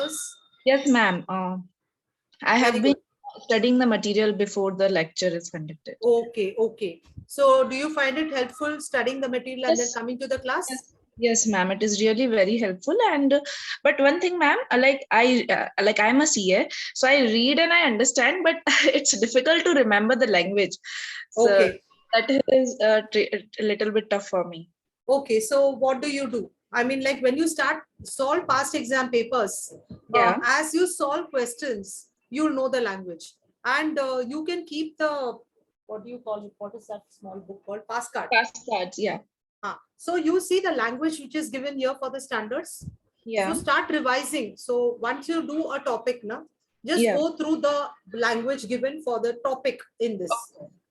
papers? Yes, ma'am. I have Very been good. studying the material before the lecture is conducted. Okay, okay. So do you find it helpful studying the material and then Yes. coming to the class? Yes, ma'am. It is really very helpful. And but one thing, ma'am, like I'm a CA, so I read and I understand, but it's difficult to remember the language. So Okay. that is a little bit tough for me. Okay, so what do you do? I mean, like when you start solve past exam papers, Yeah. as you solve questions, you'll know the language, and you can keep the, what do you call it? What is that small book called? Passcard. Passcards. Yeah. So you see the language which is given here for the standards. Yeah. So start revising. So once you do a topic, now just Yeah. go through the language given for the topic in this,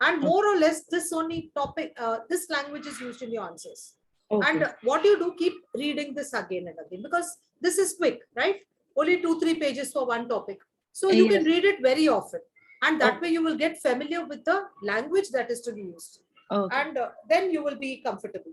and more or less this only topic, this language is used in your answers. Okay. And what you do, keep reading this again and again, because this is quick, right? Only 2-3 pages for one topic. So you can read it very often. And that way you will get familiar with the language that is to be used. Okay. And then you will be comfortable.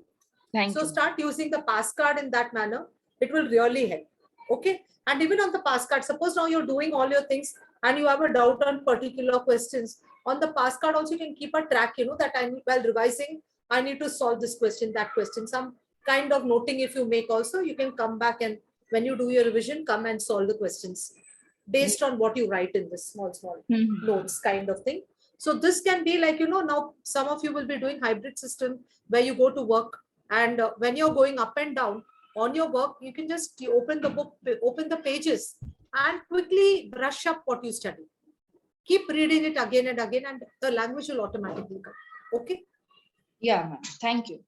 Thank you. So start using the pass card in that manner. It will really help. Okay. And even on the pass card, suppose now you're doing all your things and you have a doubt on particular questions. On the pass card also you can keep a track, that I need, while revising, I need to solve this question, that question. Some kind of noting if you make also, you can come back and when you do your revision, come and solve the questions based on what you write in this small notes kind of thing. So this can be like, now some of you will be doing hybrid system where you go to work, and when you're going up and down on your work, you can just open the book, open the pages and quickly brush up what you study. Keep reading it again and again, and the language will automatically come. Okay. Yeah, ma'am. Thank you.